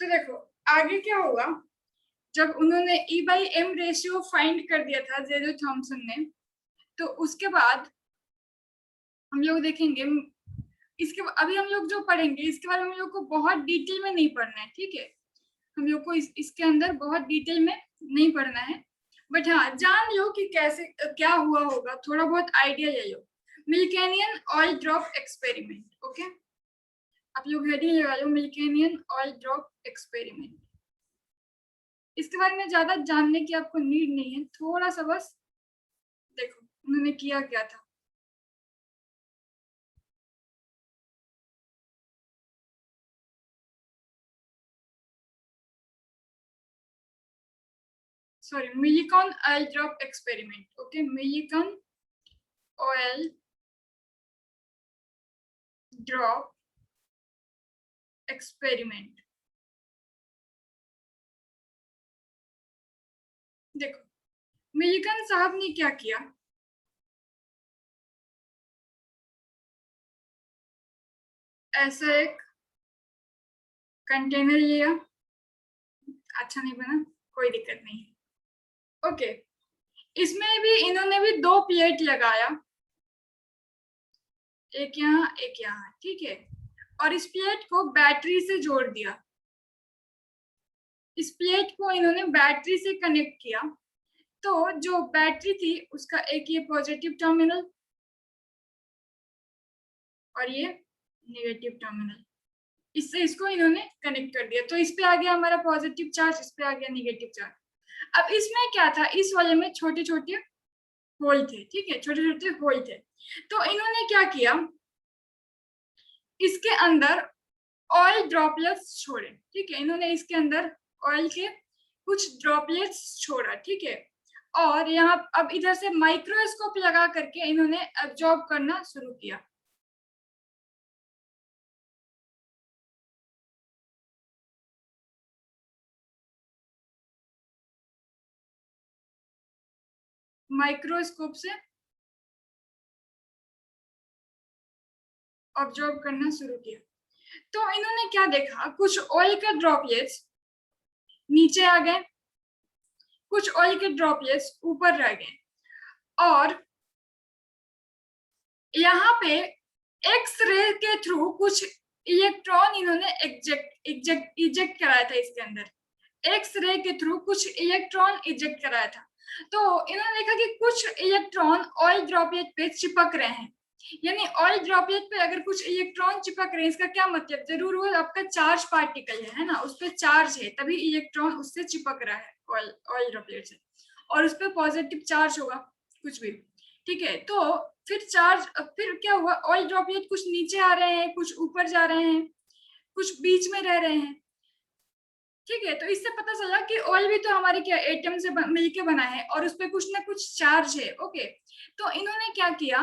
तो देखो आगे क्या होगा, जब उन्होंने ई बाई एम रेशियो फाइंड कर दिया था जेरो थॉमसन ने, तो उसके बाद हम लोग देखेंगे इसके अभी हम लोग जो पढ़ेंगे इसके बारे में हम लोग को बहुत डिटेल में नहीं पढ़ना है, ठीक है। हम लोग को इसके अंदर बहुत डिटेल में नहीं पढ़ना है, बट हाँ जान लो कि कैसे क्या हुआ होगा, थोड़ा बहुत आइडिया ले लो। मिल्केनियन ऑयल ड्रॉप एक्सपेरिमेंट, ओके। आप लोग हेडिंग लगा लो, मिल्केनियन ऑयल ड्रॉप एक्सपेरिमेंट। इसके बारे में ज्यादा जानने की आपको नीड नहीं है, थोड़ा सा बस देखो उन्होंने किया क्या था। Sorry, Millikan oil drop experiment, okay. Millikan oil drop experiment. देखो मिलिकन साहब ने क्या किया, ऐसा एक कंटेनर लिया, अच्छा नहीं बना, कोई दिक्कत नहीं, ओके। इसमें भी इन्होंने भी दो प्लेट लगाया, एक यहाँ एक यहाँ, ठीक है। और इस प्लेट को बैटरी से जोड़ दिया, इस प्लेट को इन्होंने बैटरी से कनेक्ट किया। तो जो बैटरी थी उसका एक ये पॉजिटिव टर्मिनल और ये नेगेटिव टर्मिनल, इससे इसको इन्होंने कनेक्ट कर दिया। तो इस पे आ गया हमारा पॉजिटिव चार्ज, इस पे आ गया नेगेटिव चार्ज। अब इसमें क्या था, इस वाले में छोटे छोटे होल थे, ठीक है, छोटे छोटे होल थे। तो इन्होंने क्या किया, इसके अंदर ऑयल ड्रॉपलेट्स छोड़े, ठीक है। इन्होंने इसके अंदर ऑयल के कुछ ड्रॉपलेट्स छोड़ा, ठीक है। और यहाँ अब इधर से माइक्रोस्कोप लगा करके इन्होंने एब्जॉर्ब करना शुरू किया। माइक्रोस्कोप से ऑब्जर्व करना शुरू किया। तो इन्होंने क्या देखा, कुछ ऑयल के ड्रॉपलेट्स नीचे आ गए, कुछ ऑयल के ड्रॉपलेट्स ऊपर रह गए, और यहाँ पे एक्स रे के थ्रू कुछ इलेक्ट्रॉन इन्होंने इजेक्ट कराया था इसके अंदर। एक्स रे के थ्रू कुछ इलेक्ट्रॉन इजेक्ट कराया था। तो इन्होंने देखा कि कुछ इलेक्ट्रॉन ऑयल ड्रॉपलेट पे चिपक रहे हैं, यानी ऑयल ड्रॉपलेट पे अगर कुछ इलेक्ट्रॉन चिपक रहे हैं, इसका क्या मतलब, जरूर वो आपका चार्ज पार्टिकल है ना, उस पर चार्ज है तभी इलेक्ट्रॉन उससे चिपक रहा है ऑयल ड्रॉपलेट से, और उस पर पॉजिटिव चार्ज होगा कुछ भी, ठीक है। तो फिर क्या हुआ, ऑयल ड्रॉपलेट कुछ नीचे आ रहे हैं, कुछ ऊपर जा रहे हैं, कुछ बीच में रह रहे हैं, ठीक है। तो इससे पता चला कि ऑयल भी तो हमारे क्या एटम से मिलके बना है और उस पर कुछ ना कुछ चार्ज है, ओके। तो इन्होंने क्या किया,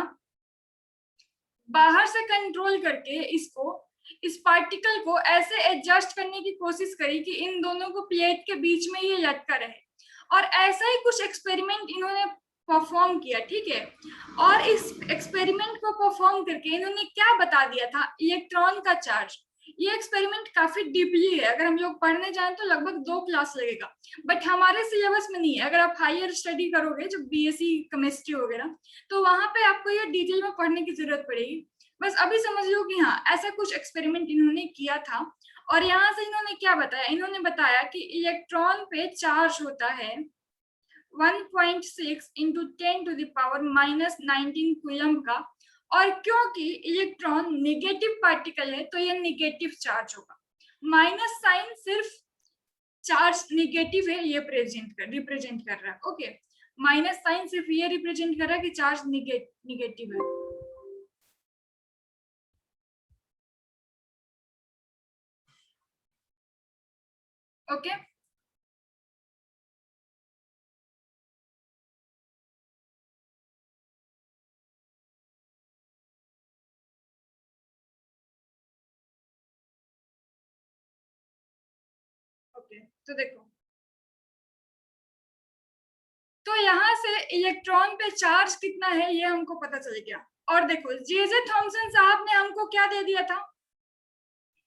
बाहर से कंट्रोल करके इस पार्टिकल को ऐसे एडजस्ट करने की कोशिश करी कि इन दोनों को प्लेट के बीच में ही लटका रहे, और ऐसा ही कुछ एक्सपेरिमेंट इन्होंने परफॉर्म किया, ठीक है। और इस एक्सपेरिमेंट को परफॉर्म करके इन्होंने क्या बता दिया था, इलेक्ट्रॉन का चार्ज। ये एक्सपेरिमेंट काफी डीपली है, अगर हम लोग पढ़ने जाएं तो लगभग 2 क्लास लगेगा, बट हमारे सिलेबस में नहीं है। अगर आप हायर स्टडी करोगे जब बीएससी केमिस्ट्री वगैरह, तो वहां पे आपको ये डिटेल में पढ़ने की जरूरत पड़ेगी। बस अभी समझ लो कि हाँ ऐसा कुछ एक्सपेरिमेंट इन्होंने किया था। और यहाँ से इन्होंने क्या बताया, इन्होंने बताया कि इलेक्ट्रॉन पे चार्ज होता है 1.6 इंटू 10⁻⁻19 कूलम का, और क्योंकि इलेक्ट्रॉन नेगेटिव पार्टिकल है तो ये नेगेटिव चार्ज होगा। माइनस साइन सिर्फ चार्ज नेगेटिव है ये रिप्रेजेंट कर रहा है, ओके। माइनस साइन सिर्फ ये रिप्रेजेंट कर रहा है कि चार्ज नेगेटिव है, ओके। ओके तो देखो, तो यहाँ से इलेक्ट्रॉन पे चार्ज कितना है ये हमको पता चल गया। और देखो जे जे थॉमसन साहब ने हमको क्या दे दिया था,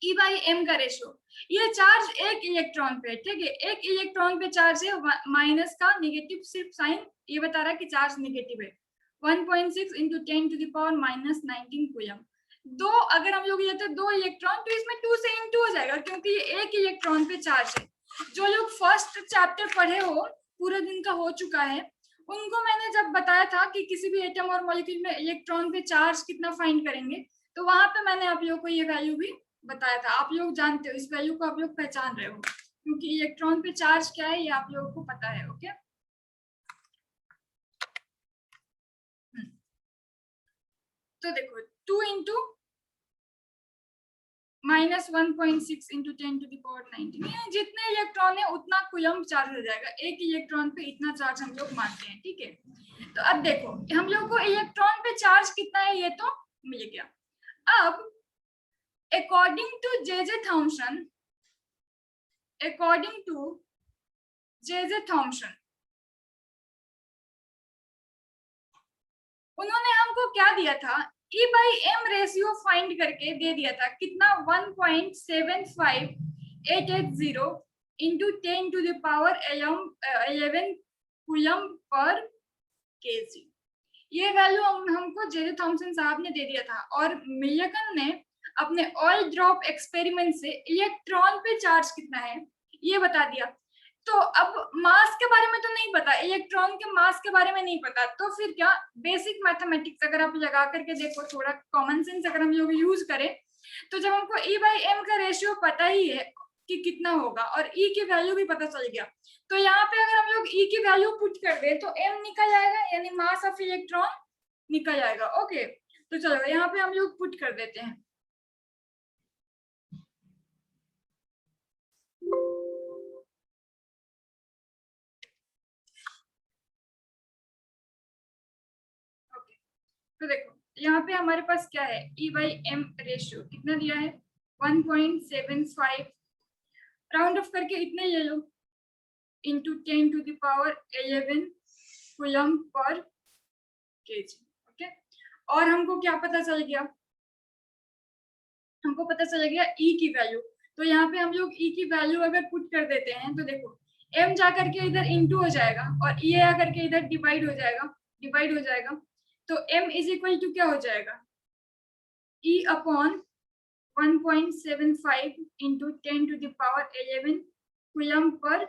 E बाई m का रेशियो, ये चार्ज एक इलेक्ट्रॉन पे, ठीक है, एक इलेक्ट्रॉन पे चार्ज है, माइनस का नेगेटिव सिर्फ साइन ये बता रहा है कि चार्ज नेगेटिव है, 1.6 into 10 to the power minus 19 coulomb. दो अगर हम लोग लेते हैं दो इलेक्ट्रॉन तो इसमें 2 से इंटू हो जाएगा क्योंकि ये एक इलेक्ट्रॉन पे चार्ज है। जो लोग फर्स्ट चैप्टर पढ़े हो, पूरा दिन का हो चुका है, उनको मैंने जब बताया था कि किसी भी एटम और मॉलिक्यूल में इलेक्ट्रॉन पे चार्ज कितना फाइंड करेंगे, तो वहां पे मैंने आप लोगों को ये वैल्यू भी बताया था। आप लोग जानते हो, इस वैल्यू को आप लोग पहचान रहे हो क्योंकि इलेक्ट्रॉन पे चार्ज क्या है ये आप लोगों को पता है। ओके, तो देखो 2 into minus 1.6 into 10 to the power 19, जितने इलेक्ट्रॉन है उतना कूलम चार्ज हो जाएगा, एक इलेक्ट्रॉन पे इतना चार्ज हम लोग मानते हैं, ठीक है। तो अब देखो हम लोग को इलेक्ट्रॉन पे चार्ज कितना है ये तो मिल गया। अब according to J.J. Thomson, according to J.J. Thomson, उन्होंने हमको क्या दिया था, E by M ratio find करके दे दिया था कितना, 1.75880 into 10 to the power 11 coulomb पर केजी। ये वैल्यू हमको जे थॉमसन साहब ने दे दिया था और मिल्टन ने अपने ऑयल ड्रॉप एक्सपेरिमेंट से इलेक्ट्रॉन पे चार्ज कितना है ये बता दिया। तो अब मास के बारे में तो नहीं पता, इलेक्ट्रॉन के मास के बारे में नहीं पता, तो फिर क्या, बेसिक मैथमेटिक्स अगर आप लगा करके देखो, थोड़ा कॉमन सेंस अगर हम लोग यूज करें, तो जब हमको E बाई M का रेशियो पता ही है कि कितना होगा और E की वैल्यू भी पता चल गया, तो यहाँ पे अगर हम लोग E की वैल्यू पुट कर दे तो M निकल जाएगा, यानी मास ऑफ इलेक्ट्रॉन निकल जाएगा। ओके, तो चलो यहाँ पे हम लोग पुट कर देते हैं। तो देखो यहाँ पे हमारे पास क्या है, E बाई M रेशियो कितना दिया है, 1.75, राउंड ऑफ करके इतने ले लो, into 10 to the power 11 coulomb पर केजी। ओके, और हमको क्या पता चल गया, हमको पता चल गया E की वैल्यू। तो यहाँ पे हम लोग E की वैल्यू अगर पुट कर देते हैं तो देखो M जा करके इधर इंटू हो जाएगा और E आ करके इधर डिवाइड हो जाएगा, तो M इज इक्वल टू क्या हो जाएगा, E upon 1.75 into 10 to the power 11 coulomb पर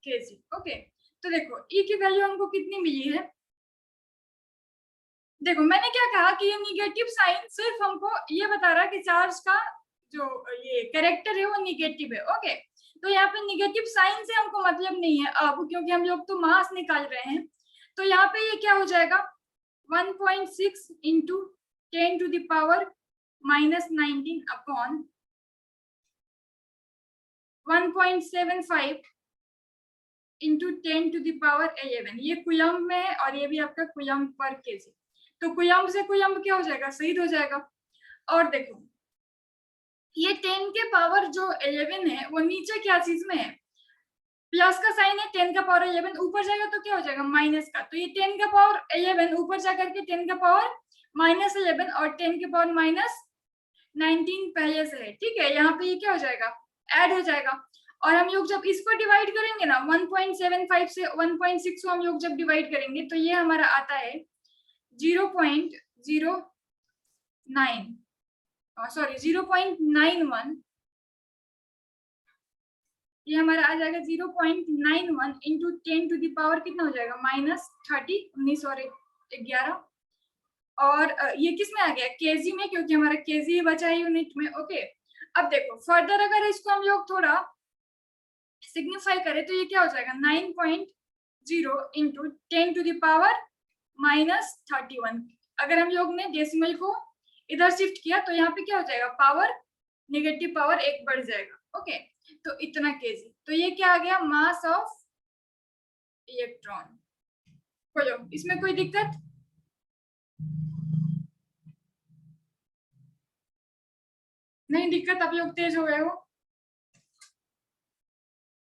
केजी। ओके, तो देखो E की वैल्यू हमको कितनी मिली है, देखो मैंने क्या कहा कि ये निगेटिव साइन सिर्फ हमको ये बता रहा है कि चार्ज का जो ये कैरेक्टर है वो निगेटिव है। ओके, तो यहाँ पे निगेटिव साइन से हमको मतलब नहीं है अब, क्योंकि हम लोग तो मास निकाल रहे हैं। तो यहाँ पे ये क्या हो जाएगा, 1.6 into 10 to the power minus 19 upon 1.75 into 10 to the power 11, ये कूलम में है और ये भी आपका कूलम पर केजी, तो कूलम से कूलम क्या हो जाएगा, शहीद हो जाएगा। और देखो ये 10 के पावर जो 11 है वो नीचे क्या चीज में है, प्लस का साइन है, 10 का पावर 11 ऊपर जाएगा तो क्या हो जाएगा, माइनस का, तो ये 10 का पावर 11 ऊपर जा करके 10 का पावर माइनस 11 और 10 के पावर माइनस 19 पहले से है, ठीक है। यहाँ पे ये क्या हो जाएगा, ऐड हो जाएगा। और हम लोग जब इसको डिवाइड करेंगे ना 1.75 से 1.6 को हम लोग जब डिवाइड करेंगे तो ये हमारा आता है 0.09, सॉरी 0.91, ये हमारा आ जाएगा 0.91 इंटू 10 टू द पावर कितना हो जाएगा, माइनस 30, 19 और 11, और ये किस में आ गया, केजी में, क्योंकि हमारा केजी बचा है यूनिट में। ओके, अब देखो फर्दर अगर इसको हम लोग थोड़ा सिग्निफाई करें तो ये क्या हो जाएगा, 9.0 into 10 to the power minus 31। अगर हम लोग ने डेसिमल को इधर शिफ्ट किया तो यहाँ पे क्या हो जाएगा, पावर नेगेटिव पावर एक बढ़ जाएगा। ओके, तो इतना केजी, तो ये क्या आ गया, मास ऑफ इलेक्ट्रॉन। बोलो इसमें कोई दिक्कत, नहीं दिक्कत, आप लोग तेज हो गए हो।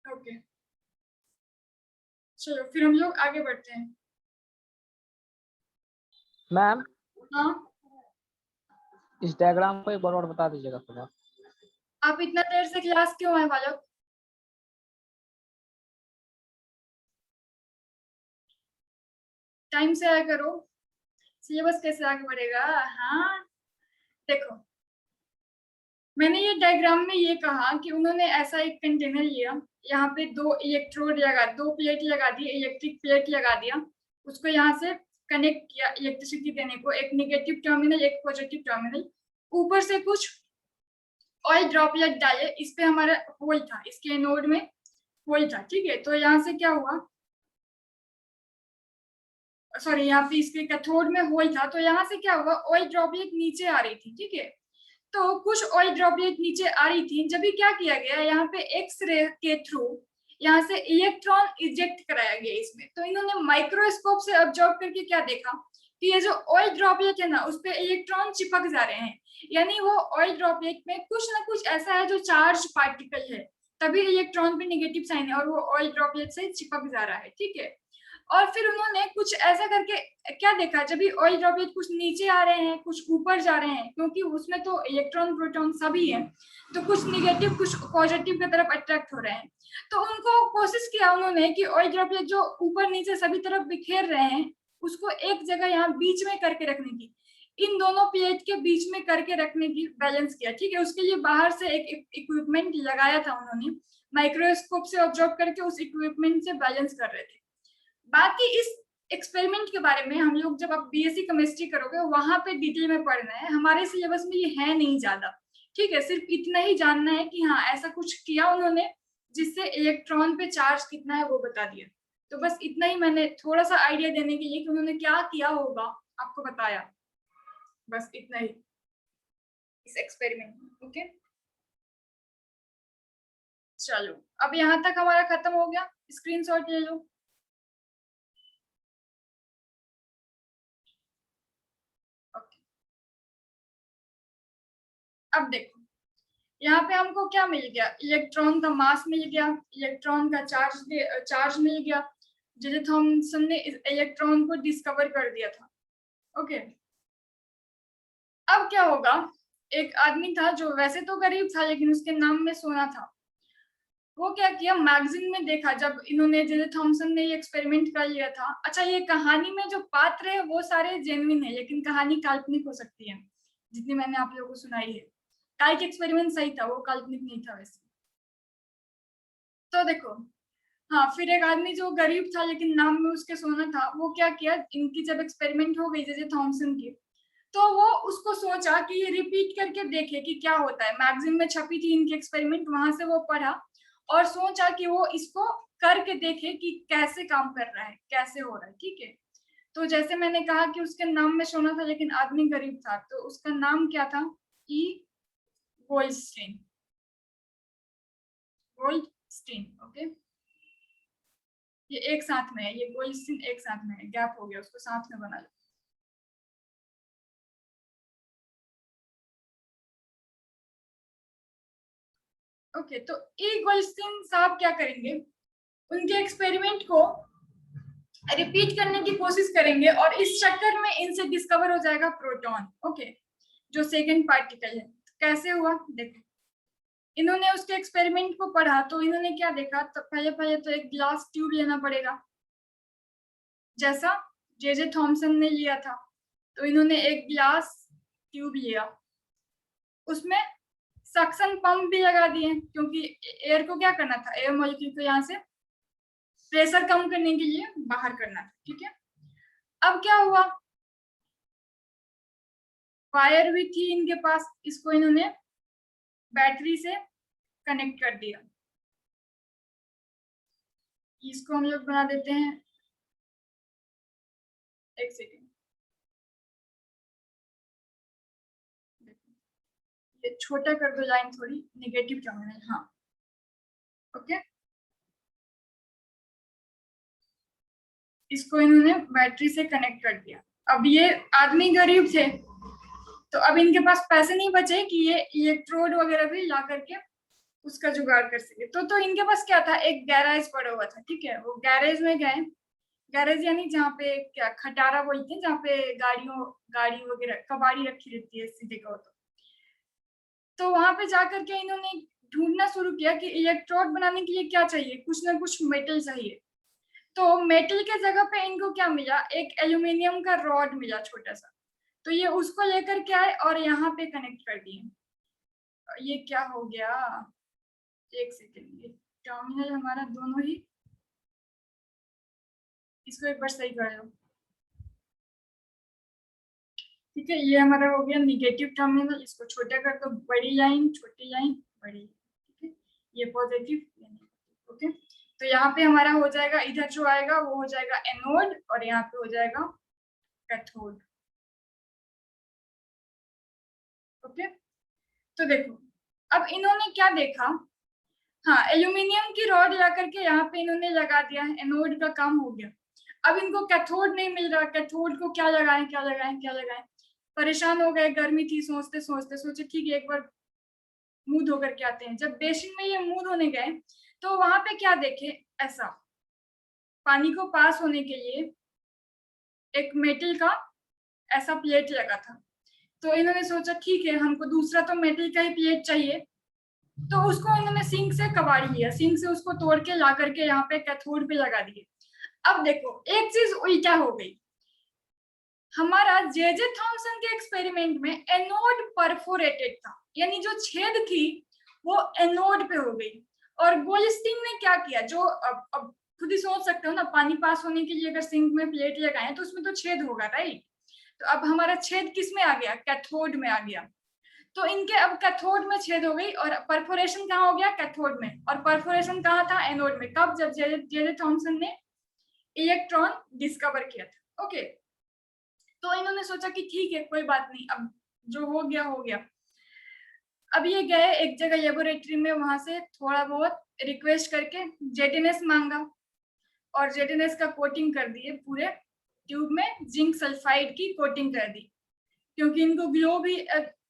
ओके, चलो फिर हम लोग आगे बढ़ते हैं। मैम हाँ इस डायग्राम को एक बार और बता दीजिएगा थोड़ा। आप इतना देर से क्लास क्यों आए बालक? टाइम से आया करो, सिलेबस कैसे आगे बढ़ेगा। हाँ देखो, मैंने ये डायग्राम में ये कहा कि उन्होंने ऐसा एक कंटेनर लिया, यहाँ पे दो इलेक्ट्रोड लगा, दो प्लेट लगा दी, इलेक्ट्रिक प्लेट लगा दिया, उसको यहाँ से कनेक्ट किया इलेक्ट्रिसिटी देने को, एक नेगेटिव टर्मिनल एक पॉजिटिव टर्मिनल, ऊपर से कुछ ऑयल ड्रॉपलेट डाले, इस पे हमारा होल था, इसके एनोड में होल था, ठीक है। तो यहाँ से क्या हुआ, सॉरी यहाँ पे इसके कैथोड में होल था, तो यहाँ से क्या हुआ, ऑयल ड्रॉपलेट नीचे आ रही थी, ठीक है। तो कुछ ऑयल ड्रॉपलेट नीचे आ रही थी, जब भी क्या किया गया, यहाँ पे एक्स रे के थ्रू यहाँ से इलेक्ट्रॉन इजेक्ट कराया गया इसमें। तो इन्होंने माइक्रोस्कोप से ऑब्जर्व करके क्या देखा कि ये जो ऑयल ड्रॉपलेट है ना, उस पे इलेक्ट्रॉन चिपक जा रहे हैं, यानी वो ऑयल ड्रॉपलेट में कुछ ना कुछ ऐसा है जो चार्ज पार्टिकल है, तभी इलेक्ट्रॉन पे नेगेटिव साइन है और वो ऑयल ड्रॉपलेट से चिपक जा रहा है, ठीक है। और फिर उन्होंने कुछ ऐसा करके क्या देखा, जब भी ऑयल ड्रॉपलेट कुछ नीचे आ रहे हैं कुछ ऊपर जा रहे हैं, क्योंकि उसमें तो इलेक्ट्रॉन प्रोटॉन सभी है, तो कुछ निगेटिव कुछ पॉजिटिव की तरफ अट्रैक्ट हो रहे हैं। तो उनको कोशिश किया उन्होंने कि ऑयल ड्रॉपलेट जो ऊपर नीचे सभी तरफ बिखेर रहे हैं, उसको एक जगह यहाँ बीच में करके रखने की, इन दोनों प्लेट के बीच में करके रखने की बैलेंस किया, ठीक है। उसके लिए बाहर से एक इक्विपमेंट लगाया था उन्होंने, माइक्रोस्कोप से ऑब्जर्व करके उस इक्विपमेंट से बैलेंस कर रहे थे। बाकी इस एक्सपेरिमेंट के बारे में हम लोग जब आप बीएससी केमिस्ट्री करोगे वहां पे डिटेल में पढ़ना है, हमारे सिलेबस में ये है नहीं ज्यादा, ठीक है। सिर्फ इतना ही जानना है कि हाँ ऐसा कुछ किया उन्होंने जिससे इलेक्ट्रॉन पे चार्ज कितना है वो बता दिया। तो बस इतना ही मैंने थोड़ा सा आइडिया देने के लिए कि उन्होंने क्या किया होगा आपको बताया, बस इतना ही इस एक्सपेरिमेंट में। ओके चलो, अब यहाँ तक हमारा खत्म हो गया, स्क्रीनशॉट ले लो। अब देखो, यहाँ पे हमको क्या मिल गया, इलेक्ट्रॉन का मास मिल गया, इलेक्ट्रॉन का चार्ज मिल गया, जे थॉमसन ने इलेक्ट्रॉन को डिस्कवर कर दिया था। ओके, अब क्या होगा, एक आदमी था जो वैसे तो गरीब था लेकिन उसके नाम में सोना था, वो क्या किया, मैगजीन में देखा जब इन्होंने जे थॉमसन ने ये एक्सपेरिमेंट कर लिया था। अच्छा, ये कहानी में जो पात्र है वो सारे जेन्युइन है, लेकिन कहानी काल्पनिक हो सकती है, जितनी मैंने आप लोगों को सुनाई है। काइक एक्सपेरिमेंट सही था, वो काल्पनिक नहीं था वैसे। तो देखो, हाँ फिर एक आदमी जो गरीब था लेकिन नाम में उसके सोना था, वो क्या किया, इनकी जब एक्सपेरिमेंट हो गई जे थॉमसन की, तो वो उसको सोचा कि ये रिपीट करके देखे कि क्या होता है। मैगजीन में छपी थी इनकी एक्सपेरिमेंट, वहां से वो पढ़ा और सोचा कि वो इसको करके देखे कि कैसे काम कर रहा है, कैसे हो रहा है, ठीक है। तो जैसे मैंने कहा कि उसके नाम में सोना था लेकिन आदमी गरीब था, तो उसका नाम क्या था, ई गोल्डस्टीन, गोल्डस्टीन। ओके, ये एक साथ में है, ये गोल्डस्टीन एक साथ में है, गैप हो गया, उसको साथ में बना लो। ओके, तो ई गोल्डस्टीन साहब क्या करेंगे, उनके एक्सपेरिमेंट को रिपीट करने की कोशिश करेंगे और इस चक्कर में इनसे डिस्कवर हो जाएगा प्रोटॉन, ओके, जो सेकंड पार्टिकल है। तो कैसे हुआ देखो, इन्होंने उसके एक्सपेरिमेंट को पढ़ा, तो इन्होंने क्या देखा, तो पहले पहले तो एक ग्लास ट्यूब लेना पड़ेगा, जैसा जे थॉमसन ने लिया था। तो इन्होंने एक ग्लास ट्यूब लिया, उसमें सक्शन पंप भी लगा दिए, क्योंकि एयर को क्या करना था, एयर मॉलिक्यूल को यहाँ से प्रेशर कम करने के लिए बाहर करना था, ठीक है। अब क्या हुआ, वायर भी थी इनके पास, इसको इन्होंने बैटरी से कनेक्ट कर दिया। इसको हम लोग बना देते हैं, एक सेकेंड, ये छोटा कर दो लाइन थोड़ी, नेगेटिव टर्मिनल, हाँ ओके। इसको इन्होंने बैटरी से कनेक्ट कर दिया। अब ये आदमी गरीब थे, तो अब इनके पास पैसे नहीं बचे कि ये इलेक्ट्रोड वगैरह भी ला करके उसका जुगाड़ कर सके। तो इनके पास क्या था, एक गैरेज पड़ा हुआ था, ठीक है। वो गैरेज में गए, गैरेज यानी जहाँ पे क्या खटारा बोलते हैं, जहाँ पे गाड़ी वगैरह कबाड़ी रखी रहती है, सीधे कहो तो। तो वहां पे जाकर के इन्होंने ढूंढना शुरू किया कि इलेक्ट्रोड बनाने के लिए क्या चाहिए, कुछ ना कुछ मेटल चाहिए। तो मेटल के जगह पे इनको क्या मिला, एक एल्यूमिनियम का रॉड मिला छोटा सा। तो ये उसको लेकर के आए और यहाँ पे कनेक्ट कर दिए। ये क्या हो गया, एक सेकेंड, ये टर्मिनल हमारा दोनों ही, इसको एक बार सही कर लो। ठीक है, ये हमारा हो गया निगेटिव टर्मिनल, इसको छोटा कर दो, बड़ी लाइन छोटी लाइन बड़ी। ठीक है, ये पॉजिटिव ये नेगेटिव। ओके, तो यहाँ पे हमारा हो जाएगा, इधर जो आएगा वो हो जाएगा एनोड और यहाँ पे हो जाएगा कैथोड। ओके, तो देखो अब इन्होंने क्या देखा, हाँ एल्यूमिनियम की रॉड ला करके यहाँ पे इन्होंने लगा दिया है, एनोड का काम हो गया। अब इनको कैथोड नहीं मिल रहा, कैथोड को क्या लगाएं क्या लगाएं क्या लगाएं, परेशान हो गए, गर्मी थी, सोचते सोचते सोचे ठीक है एक बार मुंह धो करके आते हैं। जब बेसिन में ये मुंह धोने गए तो वहां पे क्या देखे, ऐसा पानी को पास होने के लिए एक मेटल का ऐसा प्लेट लगा था। तो इन्होंने सोचा ठीक है हमको दूसरा तो मेटल का ही प्लेट चाहिए, तो उसको इन्होंने सिंक से कबाड़ लिया, सिंक से उसको तोड़ के ला करके यहाँ पे कैथोड पे लगा दिए। अब देखो एक चीज उल्टा हो गई, हमारा जे थॉमसन के एक्सपेरिमेंट में एनोड परफोरेटेड था, यानी जो छेद थी वो एनोड पे हो गई। और गोल्डस्टीन ने क्या किया, जो अब खुद ही सोच सकते हो ना, पानी पास होने के लिए अगर सिंक में प्लेट लगाए तो उसमें तो छेद होगा राइट। तो अब हमारा छेद किस में आ गया, कैथोड में आ गया। तो इनके अब कैथोड में छेद हो गई और परफोरेशन कहाँ हो गया, कैथोड में। और परफोरेशन कहाँ था, एनोड में। कब, जब जे थॉमसन ने इलेक्ट्रॉन डिस्कवर किया था। ओके, तो इन्होंने सोचा कि ठीक है कोई बात नहीं, अब जो हो गया हो गया। अब ये गए एक जगह लेबोरेटरी में, वहां से थोड़ा बहुत रिक्वेस्ट करके जेटीनेस मांगा और जेटीनेस का कोटिंग कर दिए, पूरे ट्यूब में जिंक सल्फाइड की कोटिंग कर दी, क्योंकि इनको ग्लो भी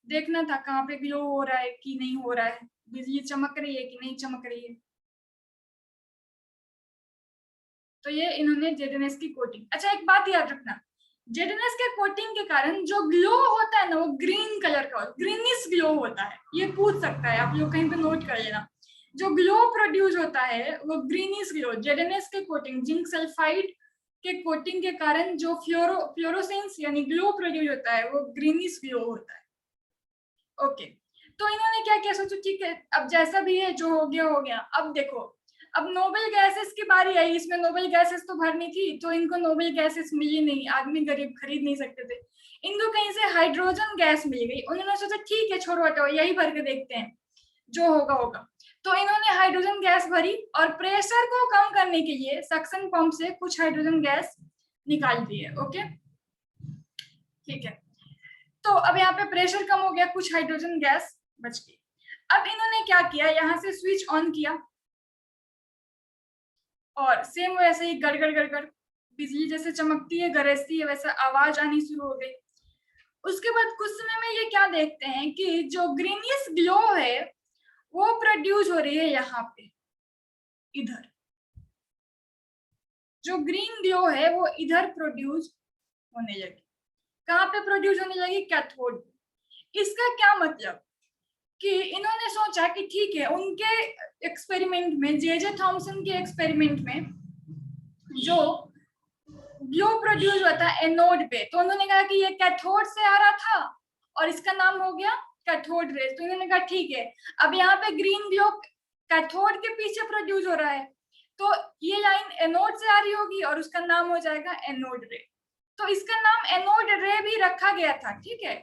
देखना था, कहाँ पे ग्लो हो रहा है कि नहीं हो रहा है, बिजली चमक रही है कि नहीं चमक रही है। तो ये इन्होंने जेटीनेस की कोटिंग, अच्छा एक बात याद रखना, जेडनेस के कोटिंग के कारण जो ग्लो होता है ना वो ग्रीन कलर का, ग्रीनिश ग्लो होता है। ये पूछ सकता है, आप लोग कहीं पे नोट कर लेना, जो ग्लो प्रोड्यूस होता है वो ग्रीनिश ग्लो, जेडनेस के कोटिंग जिंक सल्फाइड के कोटिंग के कारण जो फ्लोरोसेंस यानी ग्लो प्रोड्यूस होता है वो ग्रीनिश ग्लो होता है। ओके, तो इन्होंने क्या किया, सोचो ठीक है अब जैसा भी है जो हो गया हो गया। अब देखो अब नोबेल गैसेस की बारी आई, इसमें नोबेल गैसेस तो भरनी थी, तो इनको नोबेल गैसेस मिली नहीं, आदमी गरीब खरीद नहीं सकते थे। इनको कहीं से हाइड्रोजन गैस मिल गई, उन्होंने सोचा ठीक है छोड़ो हटाओ यही भर के देखते हैं, जो होगा होगा। तो इन्होंने हाइड्रोजन गैस भरी और प्रेशर को कम करने के लिए सक्शन पंप से कुछ हाइड्रोजन गैस निकाल दी है। ओके ठीक है, तो अब यहाँ पे प्रेशर कम हो गया, कुछ हाइड्रोजन गैस बच गई। अब इन्होंने क्या किया, यहाँ से स्विच ऑन किया और सेम वैसे ही गड़गड़ गड़गड़ बिजली जैसे चमकती है गरजती है वैसा आवाज आनी शुरू हो गई। उसके बाद कुछ समय में ये क्या देखते हैं कि जो ग्रीनिश ग्लो है वो प्रोड्यूस हो रही है यहाँ पे, इधर जो ग्रीन ग्लो है वो इधर प्रोड्यूस होने लगी। कहाँ पे प्रोड्यूस होने लगी, कैथोड। इसका क्या मतलब कि इन्होंने सोचा कि ठीक है उनके एक्सपेरिमेंट में, जे थॉमसन के एक्सपेरिमेंट में जो ग्लो प्रोड्यूस हुआ था एनोड पे, तो उन्होंने कहा कि ये कैथोड से आ रहा था और इसका नाम हो गया कैथोड रेज। तो इन्होंने कहा ठीक है अब यहाँ पे ग्रीन ग्लो कैथोड के पीछे प्रोड्यूस हो रहा है, तो ये लाइन एनोड से आ रही होगी और उसका नाम हो जाएगा एनोड रे। तो इसका नाम एनोड रे भी रखा गया था, ठीक है,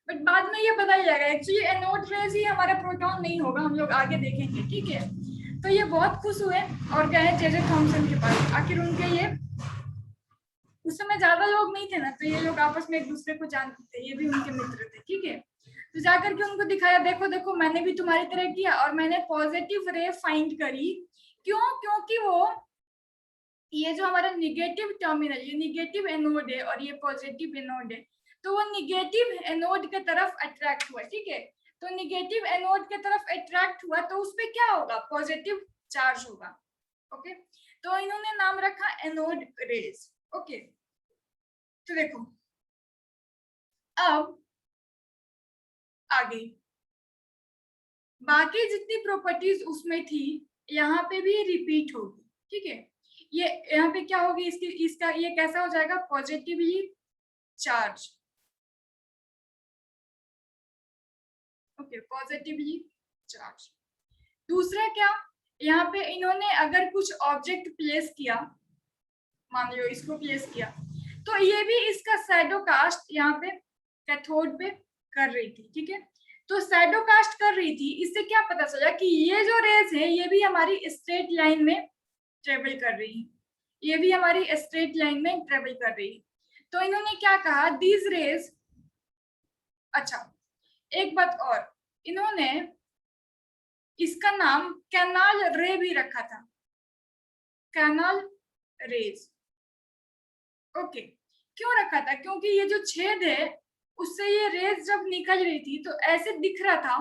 बट बाद में ये बदल जाएगा, एक्चुअली एनोड रेज ही हमारा प्रोटॉन नहीं होगा, हम लोग आगे देखेंगे। ठीक है, तो ये बहुत खुश हुए और गए जे थॉमसन के पास। आखिर उनके ये उस समय ज्यादा लोग नहीं थे ना, तो ये लोग आपस में एक दूसरे को जानते थे, ये भी उनके मित्र थे। ठीक है, तो जाकर के उनको दिखाया, देखो देखो मैंने भी तुम्हारी तरह किया और मैंने पॉजिटिव रे फाइंड करी। क्यों, क्योंकि वो ये जो हमारा निगेटिव टर्मिनल, ये निगेटिव एनोड है और ये पॉजिटिव एनोड है, तो वो निगेटिव एनोड के तरफ अट्रैक्ट हुआ। ठीक है, तो निगेटिव एनोड के तरफ अट्रैक्ट हुआ तो उस पर क्या होगा, पॉजिटिव चार्ज होगा। ओके, तो इन्होंने नाम रखा एनोड रेज। ओके, तो देखो अब आगे बाकी जितनी प्रॉपर्टीज उसमें थी यहाँ पे भी रिपीट होगी, ठीक है। ये यहाँ पे क्या होगी, इसका ये कैसा हो जाएगा, positively charge, okay, positively charge. दूसरा क्या, यहाँ पे इन्होंने अगर कुछ ऑब्जेक्ट प्लेस किया, मान लो इसको प्लेस किया, तो ये भी इसका शैडो कास्ट यहाँ पे कैथोड पे कर रही थी, ठीक है। तो शैडो कास्ट कर रही थी, इससे क्या पता चला कि ये जो रेज है ये भी हमारी स्ट्रेट लाइन में ट्रेवल कर रही है, ये भी हमारी स्ट्रेट लाइन में ट्रेवल कर रही है। तो इन्होंने क्या कहा, दीज रेज, अच्छा एक बात और, इन्होंने इसका नाम कैनाल रे भी रखा था, कैनाल रेज, ओके। क्यों रखा था, क्योंकि ये जो छेद है उससे ये रेज जब निकल रही थी तो ऐसे दिख रहा था,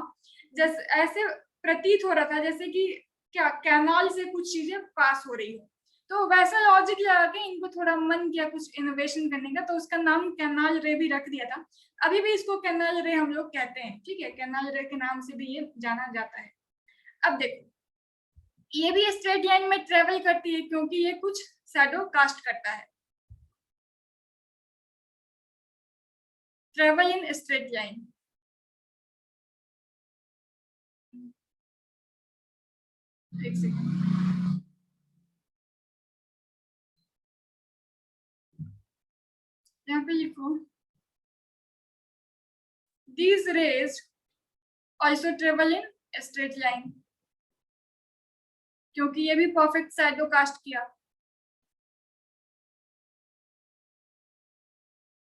जैसे ऐसे प्रतीत हो रहा था जैसे कि क्या कैनाल से कुछ चीजें पास हो रही हो। तो वैसा लॉजिक लगा के इनको थोड़ा मन किया कुछ इनोवेशन करने का, तो उसका नाम कैनाल रे भी रख दिया था। अभी भी इसको कैनाल रे हम लोग कहते हैं, ठीक है, कैनाल रे के नाम से भी ये जाना जाता है। अब देखो, ये भी स्ट्रेट लाइन में ट्रेवल करती है क्योंकि ये कुछ शैडो कास्ट करता है, ट्रेवल इन स्ट्रेट लाइन। एक सेकंड, यहाँ पे लिखो, these rays also travel in straight line, क्योंकि ये भी परफेक्ट शैडो कास्ट किया।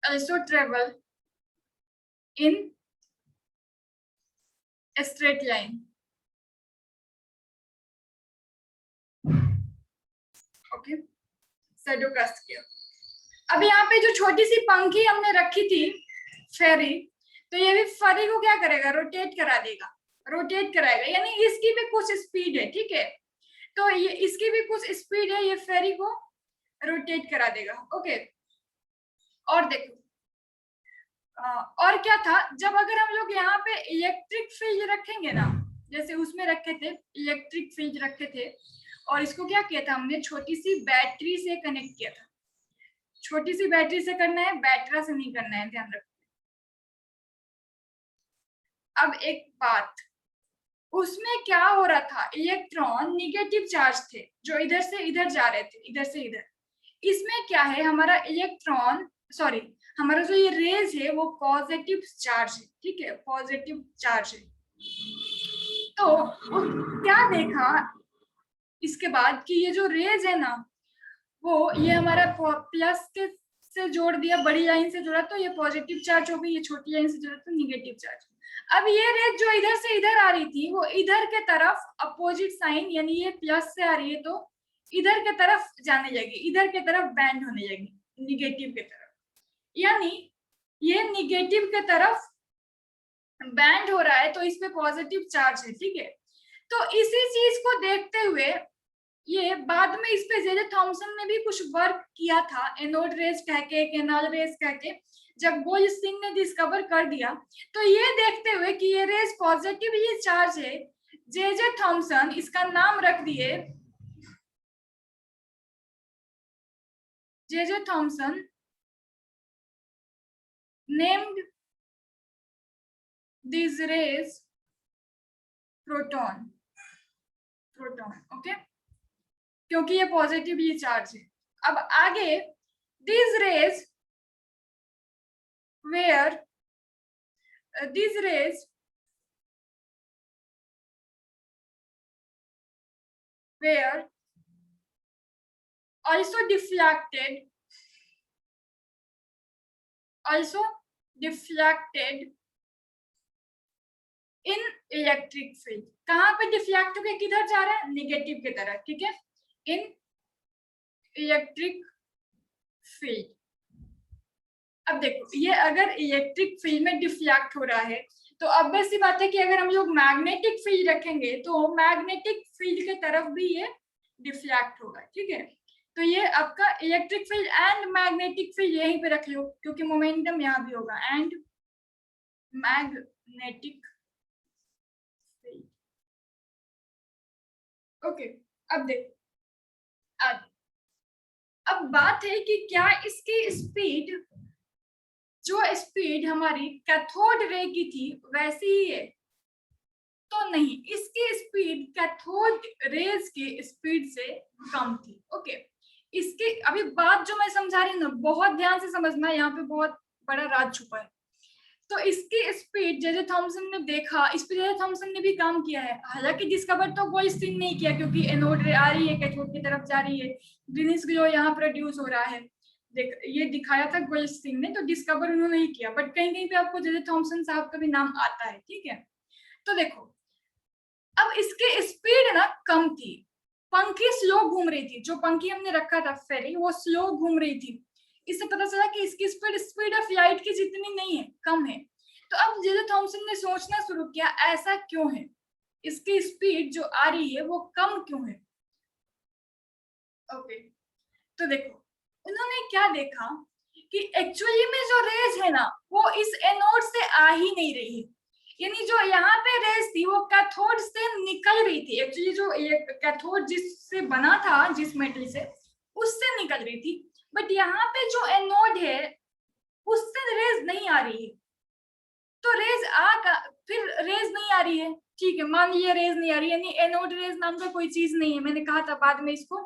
also travel in a straight line, okay, shadow cast किया। अब यहाँ पे जो छोटी सी पंखी हमने रखी थी फेरी, तो ये भी फेरी को क्या करेगा, रोटेट करा देगा, रोटेट कराएगा, यानी इसकी भी कुछ स्पीड है, ठीक है। तो ये इसकी भी कुछ स्पीड है, ये फेरी को रोटेट करा देगा, ओके। और देखो, और क्या था, जब अगर हम लोग यहाँ पे इलेक्ट्रिक फील्ड रखेंगे ना, जैसे उसमें रखे थे इलेक्ट्रिक फील्ड रखे थे, और इसको क्या किया था हमने, छोटी सी बैटरी से कनेक्ट किया था। छोटी सी बैटरी से करना है, बैटरा से नहीं करना है, ध्यान रखो। अब एक बात, उसमें क्या हो रहा था, इलेक्ट्रॉन निगेटिव चार्ज थे जो इधर से इधर जा रहे थे, इधर से इधर। इसमें क्या है, हमारा इलेक्ट्रॉन, सॉरी, हमारा जो ये रेज है वो पॉजिटिव चार्ज है, ठीक है, पॉजिटिव चार्ज है। तो क्या देखा इसके बाद कि ये जो रेज है ना, वो ये हमारा प्लस के से जोड़ दिया, बड़ी लाइन से जोड़ा तो ये पॉजिटिव चार्ज हो गई, ये छोटी लाइन से जोड़ा तो निगेटिव चार्ज। अब ये रेज जो इधर से इधर आ रही थी वो इधर के तरफ अपोजिट साइन, यानी ये प्लस से आ रही है तो इधर के तरफ जाने लगी, इधर के तरफ बैंड होने लगी, निगेटिव के तरफ, यानी ये निगेटिव के तरफ बैंड हो रहा है, तो इस पे पॉजिटिव चार्ज है, ठीक है। तो इसी चीज को देखते हुए ये बाद में इस पे जे थॉमसन ने भी कुछ वर्क किया था, एनोड रेज कह के, कैनाल रेज कह के, जब गोल्डस्टीन ने डिस्कवर कर दिया, तो ये देखते हुए कि ये रेज पॉजिटिवली चार्ज है, जे थॉमसन इसका नाम रख दिए, J Thomson named these rays proton, proton, okay, क्योंकि ये पॉजिटिवली चार्ज है। अब आगे, these rays where these rays were also deflected in electric field. कहां पे डिफ्लेक्ट होके किधर जा रहा है, निगेटिव की तरफ, ठीक है, इन इलेक्ट्रिक फील्ड। अब देखो, ये अगर इलेक्ट्रिक फील्ड में डिफ्लेक्ट हो रहा है तो ऑब्वियस सी बात है कि अगर हम लोग मैग्नेटिक फील्ड रखेंगे तो मैग्नेटिक फील्ड के तरफ भी ये डिफ्लेक्ट होगा, ठीक है। तो ये आपका electric field and magnetic field यहीं पे रख लो, क्योंकि मोमेंटम यहाँ भी होगा, एंड मैग्नेटिक फील्ड, ओके, अब देखो, अब बात है कि क्या इसकी स्पीड, जो स्पीड हमारी कैथोड रे की थी वैसी ही है? तो नहीं, इसकी स्पीड कैथोड रेज की स्पीड से कम थी। ओके, इसके अभी बात जो मैं समझा रही हूँ ना, बहुत ध्यान से समझना, यहाँ पे बहुत बड़ा राज छुपा है। तो इसकी स्पीड जे जे थॉमसन ने देखा, इस पे जे जे थॉमसन ने भी काम किया है। हालांकि डिस्कवर तो गोल्डस्टीन नहीं किया, क्योंकि एनोड रे आ रही है, कैथोड की तरफ जा रही है, ग्रीनिश ग्लो यहाँ प्रोड्यूस हो रहा है, देख ये दिखाया था गोल्डस्टीन ने, तो डिस्कवर उन्होंने नहीं किया, बट कहीं कहीं पे आपको जे जे थॉमसन साहब का भी नाम आता है। ठीक है, तो देखो, अब इसकी स्पीड ना कम थी, पंखी स्लो घूम रही थी, जो पंखी हमने रखा था फेरी, वो स्लो घूम रही थी। इससे पता चला कि इसकी स्पीड स्पीड ऑफ लाइट की जितनी नहीं है, कम है। तो अब जे जे थॉमसन ने सोचना शुरू किया, ऐसा क्यों है, इसकी स्पीड जो आ रही है वो कम क्यों है। ओके, तो देखो, उन्होंने क्या देखा कि एक्चुअली में जो रेज है ना, वो इस एनोड से आ ही नहीं रही है, यानी जो यहाँ पे रेज थी वो कैथोड से निकल रही थी। एक्चुअली जो ये कैथोड जिससे बना था, जिस मेटल से, उससे निकल रही थी, बट यहाँ पे जो एनोड है उससे रेज नहीं आ रही है। तो रेज फिर रेज नहीं आ रही है, ठीक है, मान लिया रेज नहीं आ रही है, यानी एनोड रेज नाम का कोई चीज नहीं है। मैंने कहा था बाद में इसको,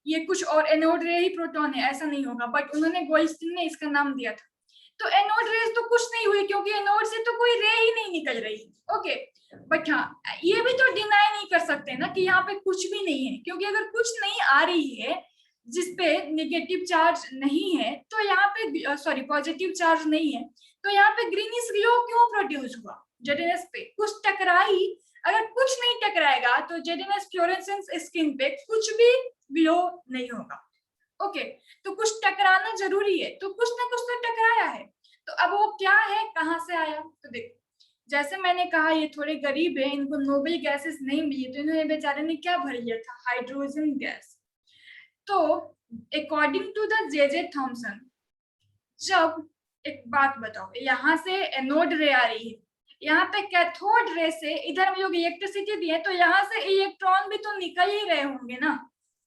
ये कुछ और एनोड रे ही प्रोटॉन है, ऐसा नहीं होगा, बट उन्होंने गोल्डस्टीन ने इसका नाम दिया था। तो एनोड रेज तो कुछ नहीं हुई, क्योंकि एनोड से तो कोई रे ही नहीं निकल रही। ओके, बट हाँ, ये भी तो डिनाई नहीं कर सकते ना कि यहाँ पे कुछ भी नहीं है, क्योंकि अगर कुछ नहीं आ रही है जिसपे नेगेटिव चार्ज नहीं है, तो यहाँ पे सॉरी पॉजिटिव चार्ज नहीं है, तो यहाँ पे ग्रीनिश ग्लो क्यों प्रोड्यूस हुआ? जेडएनएस पे कुछ टकराई, अगर कुछ नहीं टकराएगा तो जेडएनएस फ्लोरेसेंस स्किन पे कुछ भी ग्लो नहीं होगा। ओके, तो कुछ टकराना जरूरी है, तो कुछ ना कुछ तो टकराया है। तो अब वो क्या है, कहाँ से आया? तो देखो, जैसे मैंने कहा ये थोड़े गरीब है, इनको नोबेल गैसेस नहीं मिली, तो इन्होंने बेचारे ने क्या भर लिया था, हाइड्रोजन गैस। तो according to the J J Thomson, जब, एक बात बताओ, यहाँ से एनोड रे आ रही है, यहाँ पे कैथोड रे से इधर हम लोग इलेक्ट्रिसिटी दिए, तो यहाँ से इलेक्ट्रॉन भी तो निकल ही रहे होंगे ना,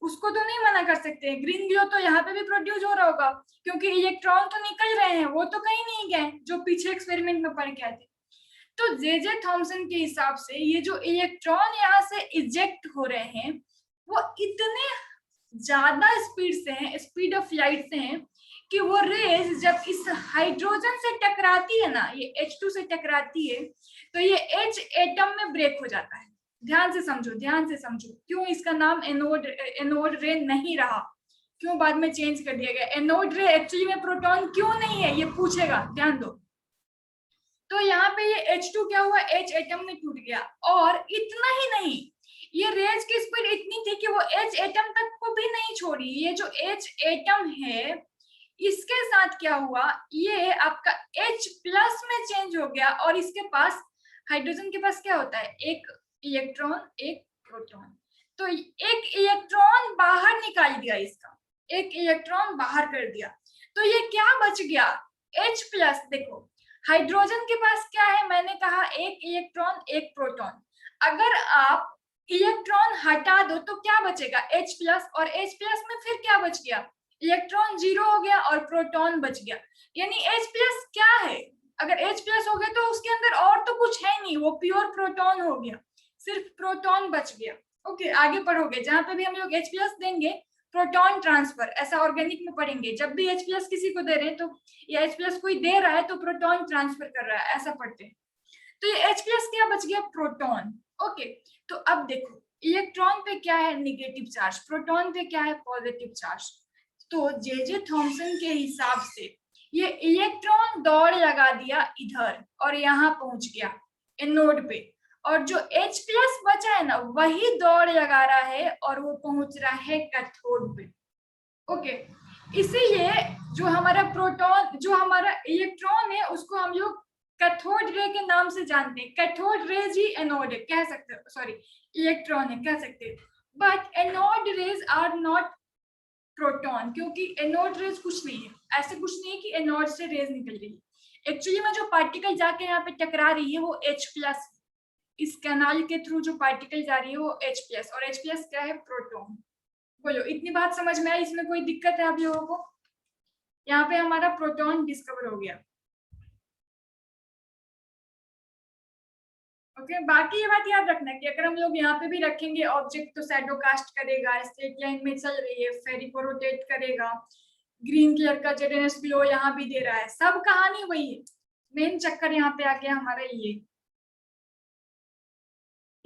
उसको तो नहीं मना कर सकते। ग्रीन ग्लो तो यहाँ पे भी प्रोड्यूस हो रहा होगा, क्योंकि इलेक्ट्रॉन तो निकल रहे हैं, वो तो कहीं नहीं गए, जो पीछे एक्सपेरिमेंट में पढ़ के आए थे। तो जे जे थॉमसन के हिसाब से ये जो इलेक्ट्रॉन यहाँ से इजेक्ट हो रहे हैं, वो इतने ज्यादा स्पीड से हैं, स्पीड ऑफ लाइट से हैं, कि वो रेज जब इस हाइड्रोजन से टकराती है ना, ये H2 से टकराती है, तो ये H एटम में ब्रेक हो जाता है। ध्यान से समझो, ध्यान से समझो, क्यों इसका नाम एनोड रे नहीं रहा, क्यों बाद में चेंज कर दिया गया। एनोड रे एक्चुअली में प्रोटॉन क्यों नहीं है, ये पूछेगा, ध्यान दो। तो यहाँ पे ये H2 क्या हुआ, H एटम में टूट गया, और इतना ही नहीं, ये रेज की स्पीड इतनी थी कि वो H एटम तक को भी नहीं छोड़ी। ये जो H एटम है, इसके साथ क्या हुआ, ये आपका H प्लस में चेंज हो गया, और इसके पास, हाइड्रोजन के पास क्या होता है, एक इलेक्ट्रॉन एक प्रोटॉन, तो एक इलेक्ट्रॉन बाहर निकाल दिया, इसका एक इलेक्ट्रॉन बाहर कर दिया, तो ये क्या बच गया, H प्लस। देखो, हाइड्रोजन के पास क्या है, मैंने कहा एक इलेक्ट्रॉन एक प्रोटॉन, अगर आप इलेक्ट्रॉन हटा दो तो क्या बचेगा, H प्लस, और H प्लस में फिर क्या बच गया, इलेक्ट्रॉन जीरो हो गया और प्रोटॉन बच गया। यानी H प्लस क्या है, अगर H प्लस हो गया तो उसके अंदर और तो कुछ है नहीं, वो प्योर प्रोटॉन हो गया, सिर्फ प्रोटॉन बच गया। ओके, आगे पढ़ोगे, जहां पे भी हम लोग H प्लस देंगे, प्रोटॉन ट्रांसफर, ऐसा ऑर्गेनिक में पढ़ेंगे, जब भी H प्लस किसी को दे रहे हैं तो, या H प्लस कोई दे रहा है तो प्रोटॉन ट्रांसफर कर रहा है, ऐसा पढ़ते हैं। तो ये H प्लस क्या बच गया, प्रोटॉन। ओके, तो अब देखो, इलेक्ट्रॉन पे क्या है, नेगेटिव चार्ज, प्रोटॉन पे क्या है, पॉजिटिव चार्ज। तो जे जे थॉमसन के हिसाब से ये इलेक्ट्रॉन दौड़ लगा दिया इधर, और यहाँ पहुंच गया एनोड पे, और जो H प्लस बचा है ना, वही दौड़ लगा रहा है और वो पहुंच रहा है कैथोड पे। ओके, इसीलिए जो हमारा प्रोटॉन, जो हमारा इलेक्ट्रॉन है, उसको हम लोग कैथोड रे के नाम से जानते हैं। कैथोड रेज ही एनोड है, कह सकते हो, सॉरी इलेक्ट्रॉन है कह सकते हैं, but anode rays are not proton, क्योंकि एनोड रेज कुछ नहीं है, ऐसे कुछ नहीं है कि एनोड से रेज निकल रही है। एक्चुअली में जो पार्टिकल जाके यहाँ पे टकरा रही है वो H प्लस, इस कैनाल के थ्रू जो पार्टिकल जा रही है वो H+, और H+ क्या है? प्रोटॉन। बोलो, इतनी बात समझ में आई? इसमें कोई दिक्कत है आप लोगों को? यहाँ पे हमारा प्रोटॉन डिस्कवर हो गया। ओके, बाकी ये बात याद रखना कि अगर हम लोग यहाँ पे भी रखेंगे ऑब्जेक्ट तो शैडो कास्ट करेगा, स्ट्रेट लाइन में चल रही है, फेरी को रोटेट करेगा, ग्रीन कलर का जेडेनस ग्लो यहाँ भी दे रहा है, सब कहानी वही है। मेन चक्कर यहाँ पे आ गया हमारा ये,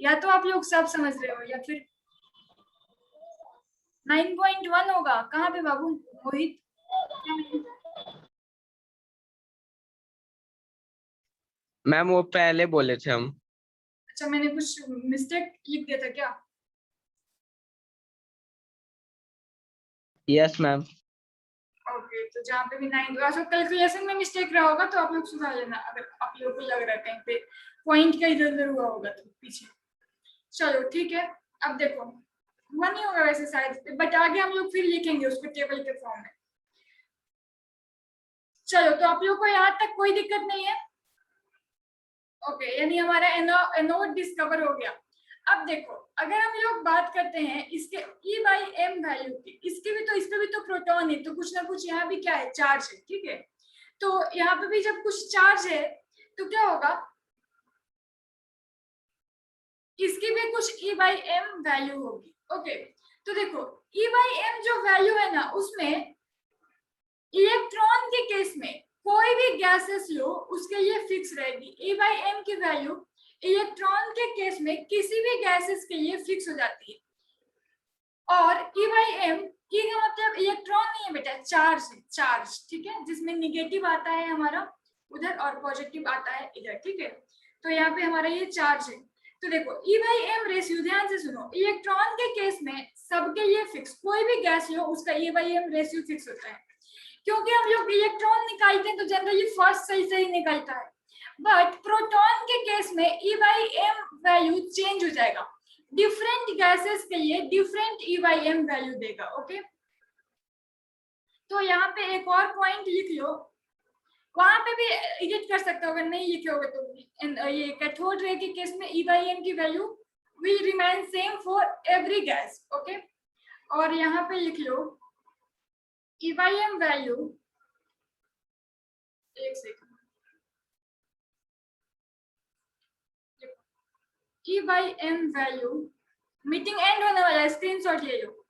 या तो आप लोग सब समझ रहे हो या फिर 9.1 होगा। कहाँ पे बाबू मोहित? मैम वो पहले बोले थे हम। अच्छा, मैंने कुछ मिस्टेक लिख दिया था क्या? Yes ma'am. ओके, तो जहाँ पे भी 9 होगा, तो कैलकुलेशन में मिस्टेक रहा होगा तो आप लोग सुधार लेना, अगर आप लोगों को लग रहा है कहीं पे पॉइंट का इधर उधर हुआ होगा तो पीछे। चलो ठीक है, अब देखो हुआ नहीं होगा वैसे शायद, बट आगे हम लोग फिर लिखेंगे उसको टेबल के फॉर्म में। चलो, तो आप लोग को यहाँ तक कोई दिक्कत नहीं है? ओके, यानी हमारा एनोड डिस्कवर हो गया। अब देखो, अगर हम लोग बात करते हैं इसके E/m वैल्यू की, इसके भी तो, इसमें भी तो प्रोटॉन है, तो कुछ ना कुछ यहाँ भी क्या है? चार्ज है, ठीक है। तो यहाँ पे भी जब कुछ चार्ज है तो क्या होगा? इसकी भी कुछ E/m वैल्यू होगी। ओके, तो देखो E/m जो वैल्यू है ना, उसमें इलेक्ट्रॉन के केस में कोई भी गैसेस लो उसके लिए फिक्स रहेगी। E/m की वैल्यू इलेक्ट्रॉन के केस में किसी भी गैसेस के लिए फिक्स हो जाती है। और E/m की का मतलब इलेक्ट्रॉन नहीं है बेटा, चार्ज है, चार्ज, ठीक है, जिसमें निगेटिव आता है हमारा उधर और पॉजिटिव आता है इधर, ठीक है। तो यहाँ पे हमारा ये चार्ज है। तो देखो E/m रेशियो, ध्यान से सुनो, इलेक्ट्रॉन के केस में सबके लिए फिक्स, कोई भी गैस लो उसका E/m रेशियो फिक्स होता है। क्योंकि हम लोग इलेक्ट्रॉन निकालते हैं तो जनरली फर्स्ट सही से ही निकलता है, बट प्रोटॉन के केस में E/m वैल्यू चेंज हो जाएगा, डिफरेंट गैसेस के लिए डिफरेंट E/m वैल्यू देगा। ओके, तो यहाँ पे एक और पॉइंट लिख लो, वहां पे भी एडिट कर सकते हो अगर नहीं लिखे होगे तो। ये कैथोड रे के केस में E/m की value will remain same for every gas. Okay, और यहाँ पे लिख लो E/m वैल्यू, एक second, E/m value, meeting and होने वाला है, स्क्रीनशॉट ले लो।